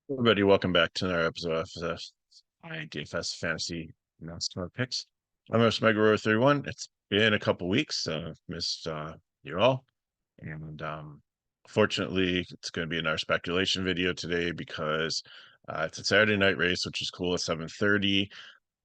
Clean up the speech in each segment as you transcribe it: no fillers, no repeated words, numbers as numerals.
Everybody, welcome back to another episode of DFS Fantasy NASCAR Picks. I'm host Mega 31. It's been a couple weeks. Missed you all, and fortunately, it's going to be another speculation video today because it's a Saturday night race, which is cool at 7:30.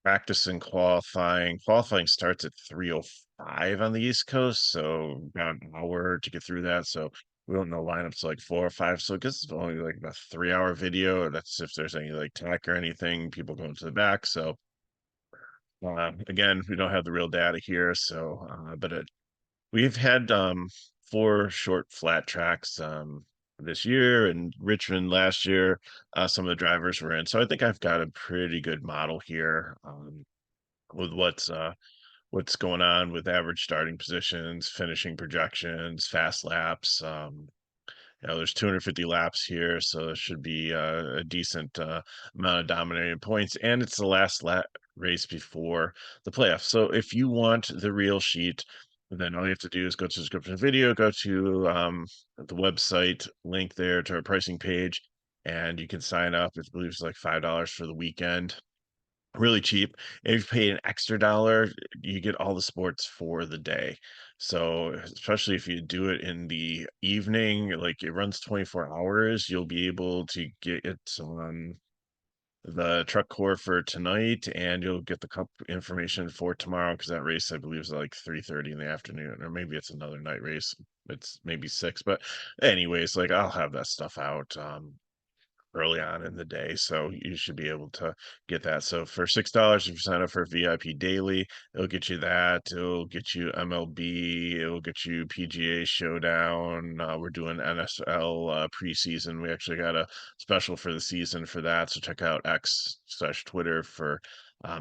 Practice and qualifying. Qualifying starts at 3:05 on the East Coast, so about an hour to get through that. So we don't know lineups like 4 or 5. So I guess it's only like about 3 hour video. That's if there's any like tech or anything, people going to the back. So again, we don't have the real data here. So but we've had 4 short flat tracks this year, and Richmond last year. Some of the drivers were in. So I think I've got a pretty good model here. With what's going on with average starting positions, finishing projections, fast laps. There's 250 laps here, so it should be a decent amount of dominating points, and it's the last race before the playoffs. So if you want the real sheet, then all you have to do is go to the description of the video, go to the website link there to our pricing page, and you can sign up. I believe it's like $5 for the weekend, really cheap. And if you pay an extra dollar, you get all the sports for the day. So especially if you do it in the evening, like it runs 24 hours, you'll be able to get it on the truck core for tonight, and you'll get the cup information for tomorrow, because that race I believe is like 3:30 in the afternoon, or maybe it's another night race. It's maybe 6, but anyways, like I'll have that stuff out early on in the day, so you should be able to get that. So for $6, if you sign up for VIP daily, it'll get you that. It'll get you MLB. It'll get you PGA Showdown. We're doing NSL preseason. We actually got a special for the season for that. So check out X/Twitter for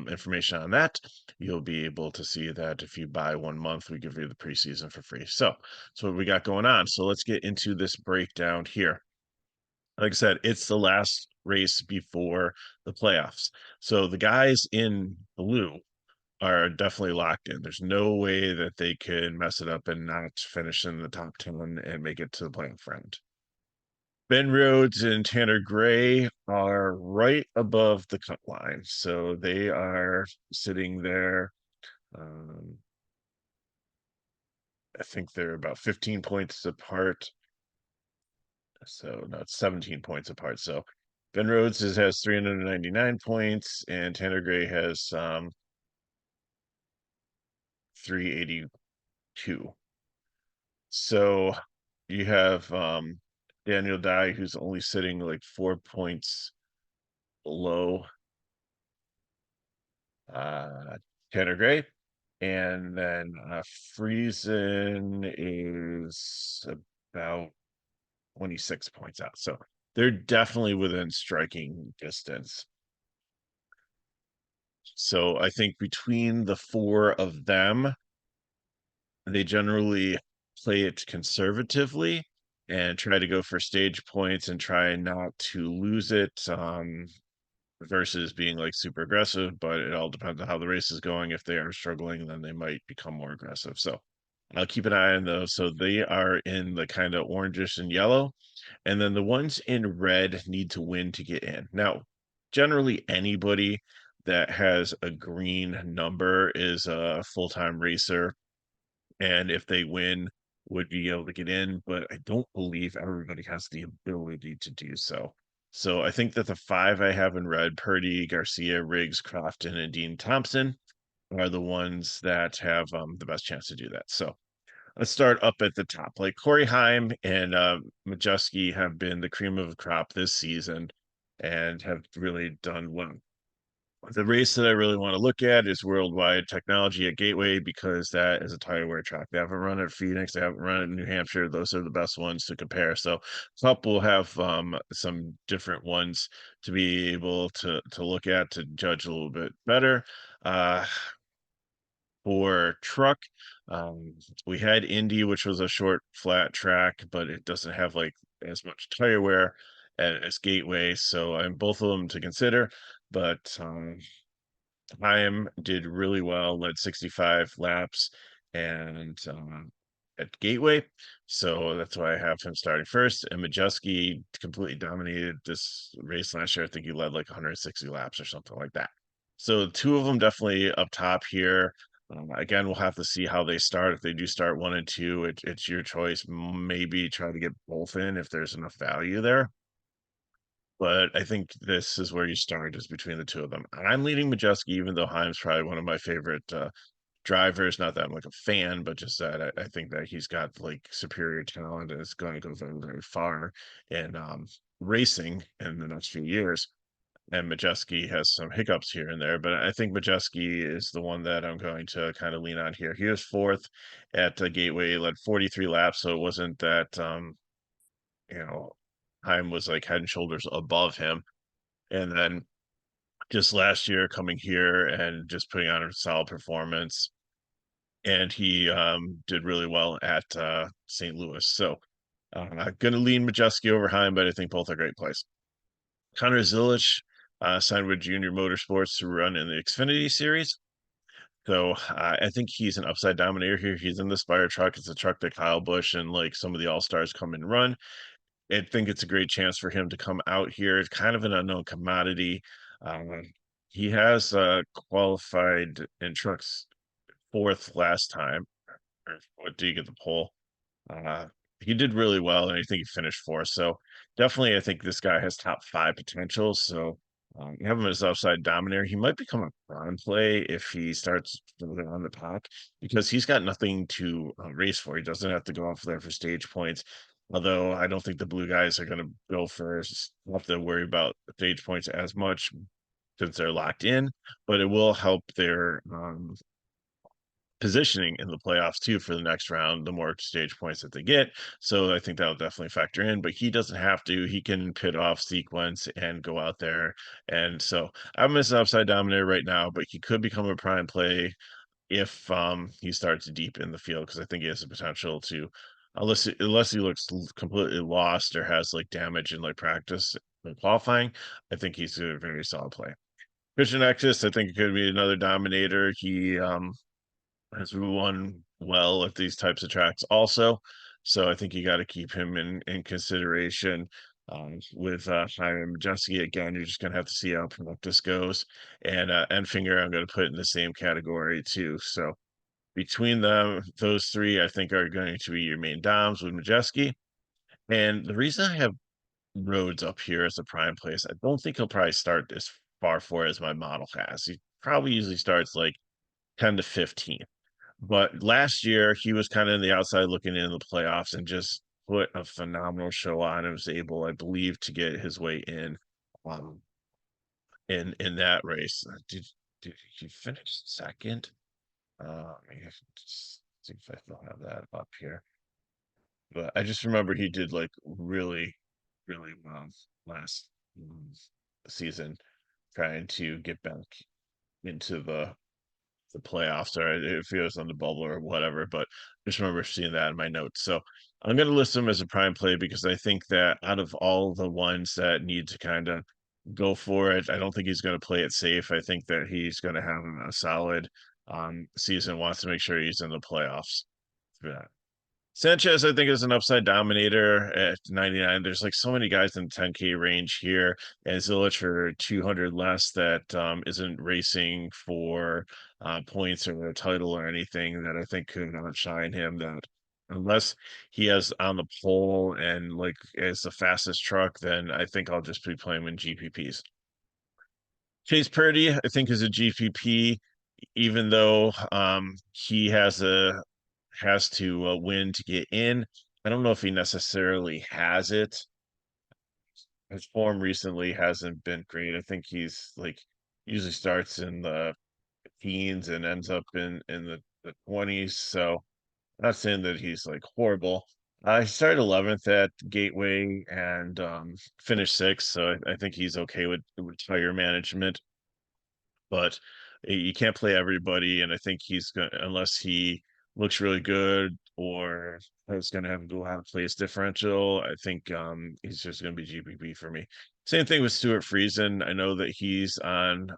information on that. You'll be able to see that if you buy 1 month, we give you the preseason for free. So that's what we got going on. So let's get into this breakdown here. Like I said, it's the last race before the playoffs. So the guys in blue are definitely locked in. There's no way that they can mess it up and not finish in the top 10 and make it to the playoff round. Ben Rhodes and Tanner Gray are right above the cut line. So they are sitting there. Um, I think they're about 15 points apart. So no, it's 17 points apart. So Ben Rhodes has 399 points, and Tanner Gray has 382. So you have Daniel Dye, who's only sitting like 4 points below uh, Tanner Gray. And then Friesen is about 26 points out. So they're definitely within striking distance. So I think between the 4 of them, they generally play it conservatively and try to go for stage points and try not to lose it, versus being like super aggressive. But it all depends on how the race is going. If they are struggling, then they might become more aggressive. So I'll keep an eye on those. So they are in the kind of orangish and yellow. And then the ones in red need to win to get in. Now, generally, anybody that has a green number is a full-time racer. And if they win, would be able to get in. But I don't believe everybody has the ability to do so. So I think that the 5 I have in red, Purdy, Garcia, Riggs, Crofton, and Dean Thompson, are the ones that have the best chance to do that. So let's start up at the top. Like Corey Heim and Majewski have been the cream of the crop this season and have really done well. The race that I really want to look at is Worldwide Technology at Gateway, because that is a tire wear track. They haven't run at Phoenix, they haven't run at New Hampshire. Those are the best ones to compare. So Cup will have some different ones to be able to look at to judge a little bit better. For truck, we had Indy, which was a short flat track, but it doesn't have like as much tire wear as Gateway. So I'm both of them to consider. But Chaim did really well, led 65 laps, and at Gateway. So that's why I have him starting first. And Majeski completely dominated this race last year. I think he led like 160 laps or something like that. So two of them definitely up top here. Again, we'll have to see how they start. If they do start 1 and 2, it's your choice. Maybe try to get both in if there's enough value there. But I think this is where you start is between the two of them. And I'm leading Majeski, even though Heim's probably one of my favorite drivers. Not that I'm like a fan, but just that I think that he's got like superior talent and it's going to go very, very far in racing in the next few years. And Majeski has some hiccups here and there, but I think Majeski is the one that I'm going to kind of lean on here. He was fourth at Gateway, led 43 laps, so it wasn't that you know, Heim was like head and shoulders above him. And then just last year coming here and just putting on a solid performance. And he did really well at St. Louis. So I'm going to lean Majeski over Heim, but I think both are great plays. Connor Zilich signed with Junior Motorsports to run in the Xfinity Series. So I think he's an upside dominator here. He's in the Spire truck. It's a truck that Kyle Busch and like some of the All Stars come and run. I think it's a great chance for him to come out here. It's kind of an unknown commodity. Um, he has qualified in trucks fourth last time. Or what did he get the pole? Uh, he did really well, and I think he finished fourth. So definitely, I think this guy has top five potential. So you have him as upside dominator. He might become a prime play if he starts further on the top because he's got nothing to race for. He doesn't have to go off there for stage points. Although I don't think the blue guys are going to go first, have to worry about stage points as much since they're locked in, but it will help their positioning in the playoffs too for the next round, the more stage points that they get. So I think that'll definitely factor in, but he doesn't have to. He can pit off sequence and go out there. And so I'm missing upside dominator right now, but he could become a prime play if he starts deep in the field because I think he has the potential to unless he looks completely lost or has like damage in like practice and qualifying, I think he's a very solid play. Christian Exis, I think it could be another dominator. He has won well at these types of tracks also. So I think you got to keep him in consideration. With Simon Majeski again, you're just gonna have to see how this goes. And Finger, I'm gonna put in the same category too. So between them, those three, I think are going to be your main doms with Majeski. And the reason I have Rhodes up here as a prime place, I don't think he'll probably start this far for as my model has. He probably usually starts like 10 to 15. But last year, he was kind of in the outside looking in the playoffs and just put a phenomenal show on and was able, I believe, to get his way um, in that race. Did he finish second? Let me just see if I still have that up here. But I just remember he did like really, really well last season, trying to get back into the playoffs or if he was on the bubble or whatever, but just remember seeing that in my notes. So I'm going to list him as a prime play because I think that out of all the ones that need to kind of go for it, I don't think he's going to play it safe. I think that he's going to have a solid season, wants to make sure he's in the playoffs for that. Sanchez, I think, is an upside dominator at 99. There's like so many guys in the 10K range here, and Zilich for 200 less that isn't racing for points or a title or anything that I think could outshine him. That unless he has on the pole and like is the fastest truck, then I think I'll just be playing in GPPs. Chase Purdy, I think, is a GPP, even though he has to win to get in. I don't know if he necessarily has it. His form recently hasn't been great. I think he's like usually starts in the teens and ends up in the 20s. So I'm not saying that he's like horrible. He started 11th at Gateway and finished sixth. So I think he's okay with tire management, but you can't play everybody. And I think he's going to, unless he looks really good or is going to have a have place differential, I think he's just going to be GPP for me. Same thing with Stuart Friesen. I know that he's on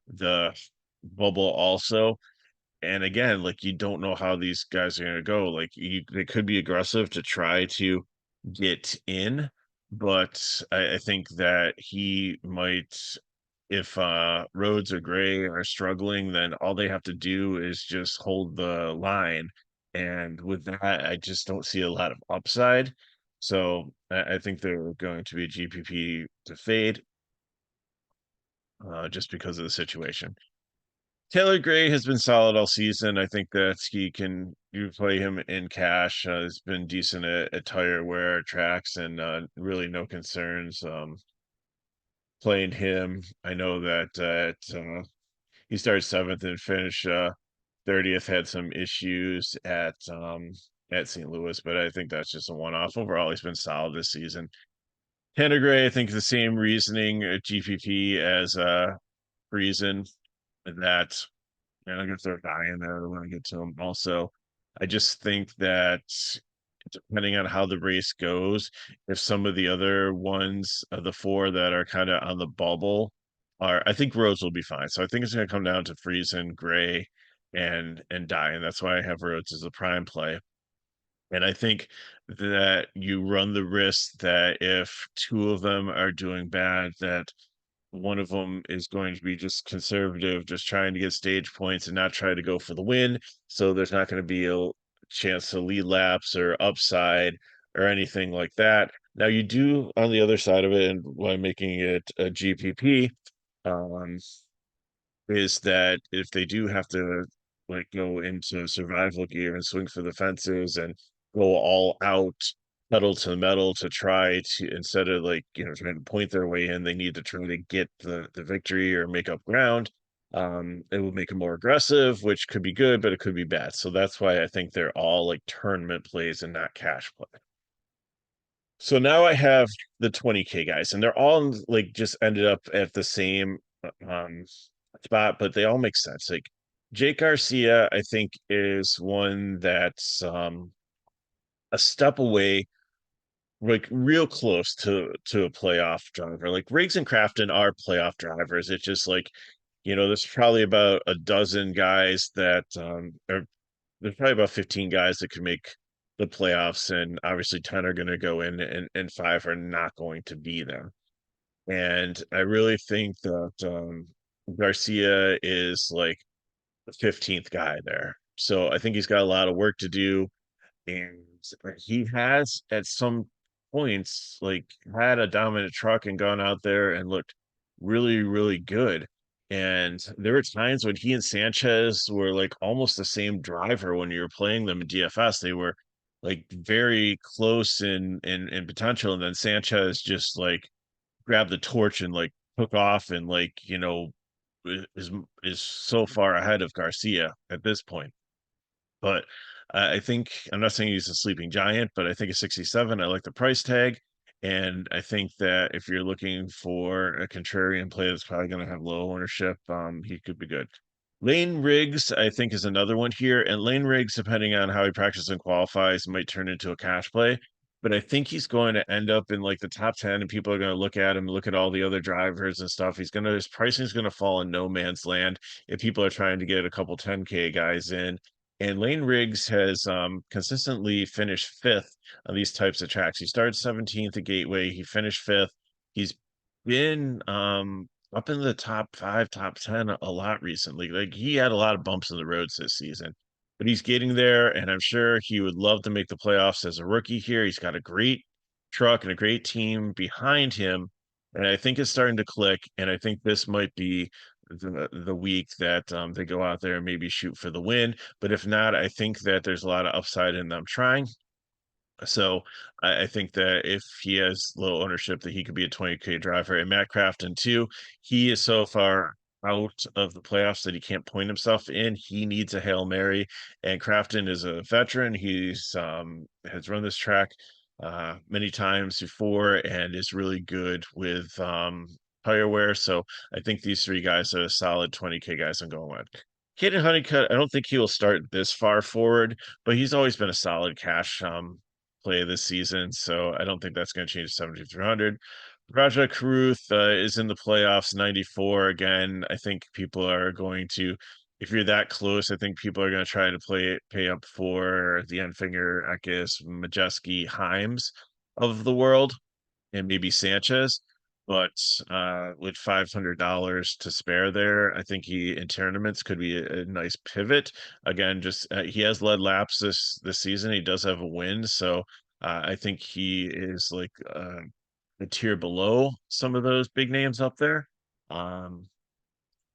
the bubble also. And again, like you don't know how these guys are going to go. Like they could be aggressive to try to get in, but I think that he might, if Rhodes or Gray are struggling, then all they have to do is just hold the line. And with that, I just don't see a lot of upside. So I think they're going to be a GPP to fade, just because of the situation. Taylor Gray has been solid all season. I think that he can you play him in cash. He's been decent at tire wear tracks and really no concerns playing him. I know that he started seventh and finished 30th. Had some issues at St. Louis, but I think that's just a one-off. Overall, he's been solid this season. Tanner Gray, I think the same reasoning at GPP as reason that. And I guess they're dying there when I get to them. Also, I just think that depending on how the race goes, if some of the other ones of the four that are kind of on the bubble are, I think Rhodes will be fine. So I think it's going to come down to Friesen, Gray, and Die, and that's why I have Rhodes as a prime play. And I think that you run the risk that if two of them are doing bad, that one of them is going to be just conservative, just trying to get stage points and not try to go for the win. So there's not going to be a chance to lead laps or upside or anything like that. Now you do on the other side of it, and why making it a GPP, um, is that if they do have to like go into survival gear and swing for the fences and go all out pedal to the metal to try to, instead of like trying to point their way in, they need to try to get the victory or make up ground. It will make them more aggressive, which could be good, but it could be bad. So that's why I think they're all like tournament plays and not cash play. So now I have the 20K guys, and they're all like just ended up at the same spot, but they all make sense. Like Jake Garcia, I think, is one that's a step away, like real close to a playoff driver. Like Riggs and Crafton are playoff drivers. It's just like, there's probably about a dozen guys that are there's probably about 15 guys that could make the playoffs, and obviously 10 are going to go in, and five are not going to be there. And I really think that Garcia is like the 15th guy there. So I think he's got a lot of work to do. And he has at some points like had a dominant truck and gone out there and looked really, really good. And there were times when he and Sanchez were like almost the same driver when you were playing them in DFS. They were like very close in potential. And then Sanchez just like grabbed the torch and like took off and like, is is so far ahead of Garcia at this point. But I think I'm not saying he's a sleeping giant, but I think at 67, I like the price tag. And I think that if you're looking for a contrarian play that's probably going to have low ownership, he could be good. Lane Riggs, I think, is another one here. And Lane Riggs, depending on how he practices and qualifies, might turn into a cash play. But I think he's going to end up in like the top 10, and people are going to look at him, look at all the other drivers and stuff. His pricing is going to fall in no man's land if people are trying to get a couple 10K guys in. And Lane Riggs has consistently finished fifth on these types of tracks. He started 17th at Gateway. He finished fifth. He's been up in the top five, top 10 a lot recently. Like he had a lot of bumps in the roads this season, but he's getting there. And I'm sure he would love to make the playoffs as a rookie here. He's got a great truck and a great team behind him. And I think it's starting to click. And I think this might be the week that they go out there and maybe shoot for the win. But if not, I think that there's a lot of upside in them trying. So I think that if he has low ownership, that he could be a 20K driver. And Matt Crafton too, he is so far out of the playoffs that he can't point himself in. He needs a Hail Mary. And Crafton is a veteran. He's has run this track many times before and is really good with tire wear. So I think these three guys are a solid 20K guys I'm going with. Caden Honeycutt, I don't think he will start this far forward, but he's always been a solid cash play this season. So I don't think that's going to change to 7,300. Raja Karuth is in the playoffs, 94. Again, I think people are going to if you're that close, I think people are going to try to pay up for the Enfinger, Eckes, Majeski, Himes of the world, and maybe Sanchez. But with $500 to spare there, I think he in tournaments could be a nice pivot. Again, just he has led laps this season. He does have a win, so I think he is like a tier below some of those big names up there. Um,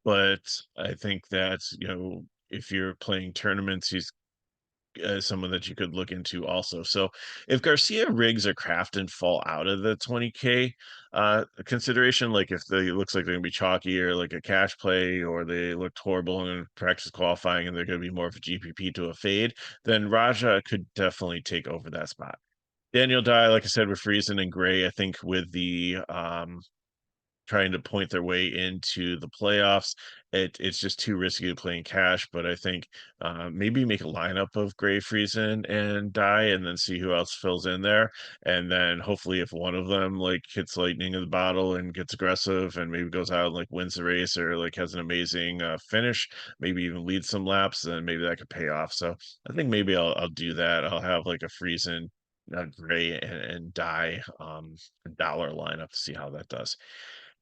but I think that, if you're playing tournaments, he's someone that you could look into also. So if Garcia, Riggs, or Crafton fall out of the 20K consideration, like if they looks like they're gonna be chalky or like a cash play, or they looked horrible in practice qualifying and they're gonna be more of a GPP to a fade, then Raja could definitely take over that spot. Daniel Dye, like I said, with Friesen and Gray, I think with the trying to point their way into the playoffs. It's just too risky to play in cash, but I think maybe make a lineup of Gray, Friesen, and Die, and then see who else fills in there. And then hopefully, if one of them like hits lightning in the bottle and gets aggressive, and maybe goes out and like wins the race, or like has an amazing finish, maybe even leads some laps, then maybe that could pay off. So I think maybe I'll do that. I'll have like a Friesen, Gray, and Die dollar lineup to see how that does.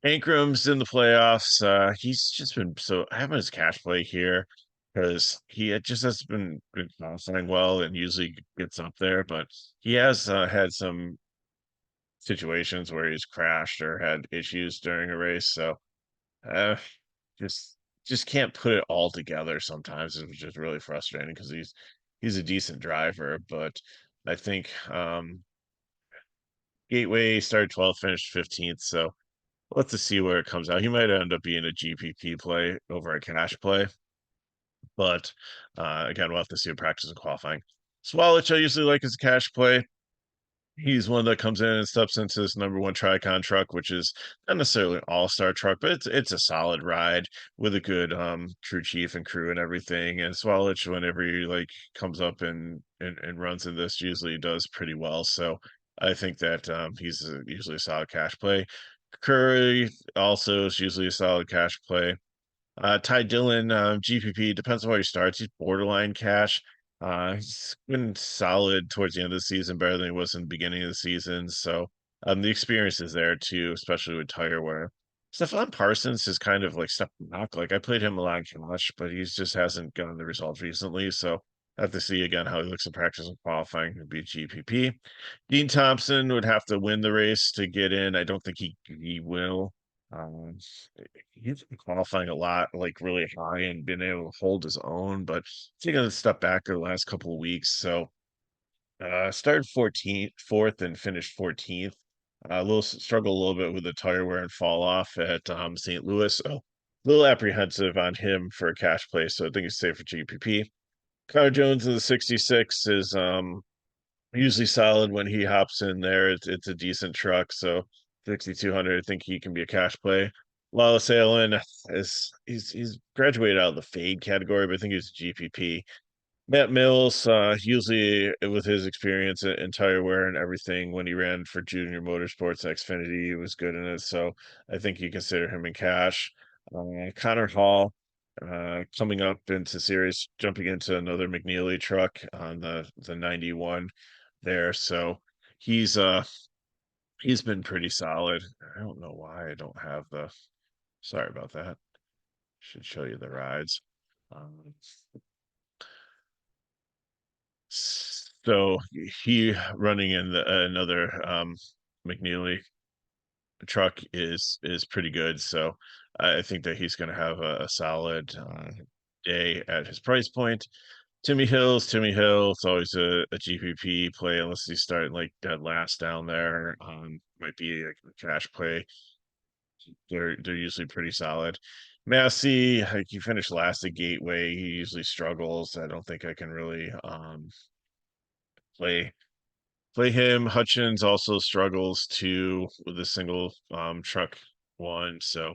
Ankram's in the playoffs. He's just been so I have him as cash play here because just has been qualifying well and usually gets up there, but he has had some situations where he's crashed or had issues during a race. So uh, just just can't put it all together sometimes, which is really frustrating because he's a decent driver, but I think Gateway started 12th, finished 15th, so we'll have to see where it comes out. He might end up being a GPP play over a cash play, but again, we'll have to see what practice and qualifying. Swalwich, I usually like as a cash play. He's one that comes in and steps into this number one Tricon truck, which is not necessarily an all-star truck, but it's a solid ride with a good crew chief and crew and everything. And Swalwich, whenever he like comes up and runs in this, usually does pretty well. So I think that he's usually a solid cash play. Curry also is usually a solid cash play. Ty Dillon, GPP, depends on where he starts. He's borderline cash. He's been solid towards the end of the season, better than he was in the beginning of the season. So the experience is there too, especially with tire wear. Stephon Parsons is kind of like stepping back. Like I played him a lot in cash, but he just hasn't gotten the results recently. So I have to see again how he looks in practice and qualifying to be GPP. Dean Thompson would have to win the race to get in. I don't think he will. Um, he's been qualifying a lot, like really high, and been able to hold his own, but taking a step back the last couple of weeks. So started 14th, fourth, and finished 14th. A little struggle a little bit with the tire wear and fall off at St. Louis. So a little apprehensive on him for a cash play. So I think he's safe for GPP. Kyle Jones in the 66 is usually solid when he hops in there. It's a decent truck, so 6,200. I think he can be a cash play. Lawless Allen is he's graduated out of the fade category, but I think he's a GPP. Matt Mills, usually with his experience in tire wear and everything, when he ran for Junior Motorsports Xfinity, he was good in it. So I think you consider him in cash. Connor Hall, coming up into series, jumping into another McNeely truck on the 91 there. So he's uh he's been pretty solid. I don't know why I don't have the sorry about that. Should show you the rides. Um, so he running in another McNeely truck is pretty good. So I think that he's going to have a solid day at his price point. Timmy Hill, it's always a GPP play unless he's starting like dead last down there. Might be a cash play. They're usually pretty solid. Massey, like he finished last at Gateway. He usually struggles. I don't think I can really play him. Hutchins also struggles too with a single truck one. So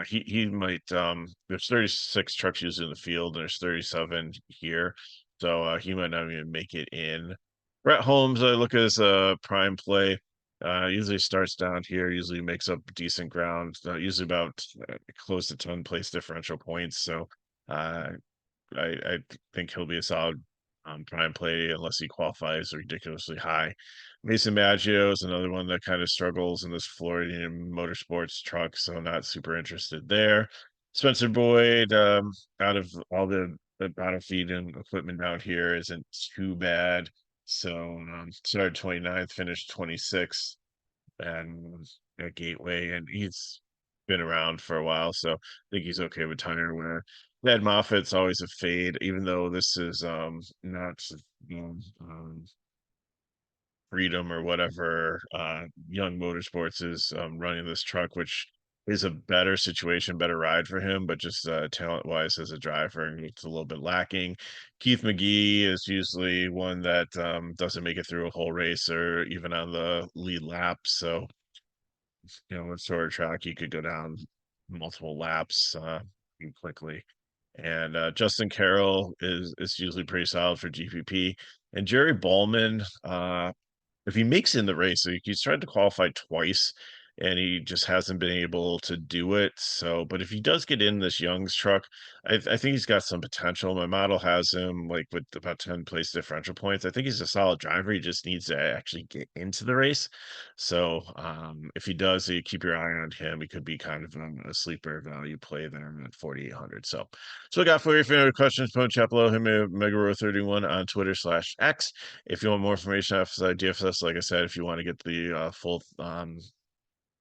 he might there's 36 trucks used in the field and there's 37 here. So he might not even make it in. Brett Holmes, I look as a prime play. Usually starts down here, usually makes up decent ground, usually about close to 10 place differential points. So Uh, I think he'll be a solid prime play unless he qualifies ridiculously high. Mason Maggio is another one that kind of struggles in this Floridian motorsports truck, so not super interested there. Spencer Boyd, out of all the bottom feed and equipment out here, isn't too bad. So started 29th, finished 26th, and at Gateway, and he's been around for a while, so I think he's okay with tire wear. Ned Moffat's always a fade, even though this is not you know, Freedom or whatever Young Motorsports is running this truck, which is a better situation, better ride for him, but just talent wise as a driver, it's a little bit lacking. Keith McGee is usually one that doesn't make it through a whole race or even on the lead lap, so with short track, you could go down multiple laps quickly. And Justin Carroll is usually pretty solid for GPP. And Jerry Ballman, if he makes it in the race, so he's tried to qualify twice and he just hasn't been able to do it. So, but if he does get in this Young's truck, I think he's got some potential. My model has him like with about 10 place differential points. I think he's a solid driver. He just needs to actually get into the race. So, if he does, you keep your eye on him. He could be kind of a sleeper value play there at 4,800. So I got for you. If you have any questions, phone chat below. Him Megaro31 on Twitter/X. If you want more information on FSI DFS, like I said, if you want to get the full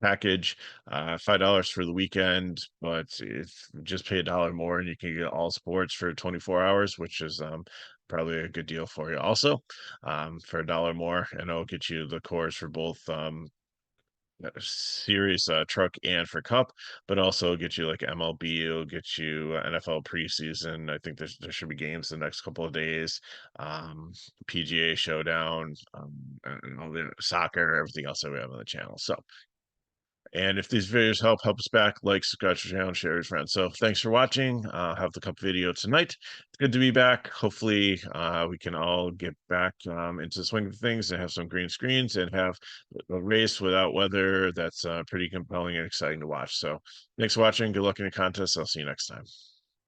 package, $5 for the weekend, but if just pay $1 more and you can get all sports for 24 hours, which is probably a good deal for you also, for $1 more, and it'll get you the cores for both series truck and for cup, but also get you like MLB, it'll get you NFL preseason. I think there should be games the next couple of days, PGA showdown, and all the soccer, everything else that we have on the channel. So, and if these videos help us back, like, subscribe to the channel, share with friends. So thanks for watching. Have the cup video tonight. It's good to be back. Hopefully we can all get back into the swing of things and have some green screens and have a race without weather that's pretty compelling and exciting to watch. So thanks for watching. Good luck in your contest. I'll see you next time.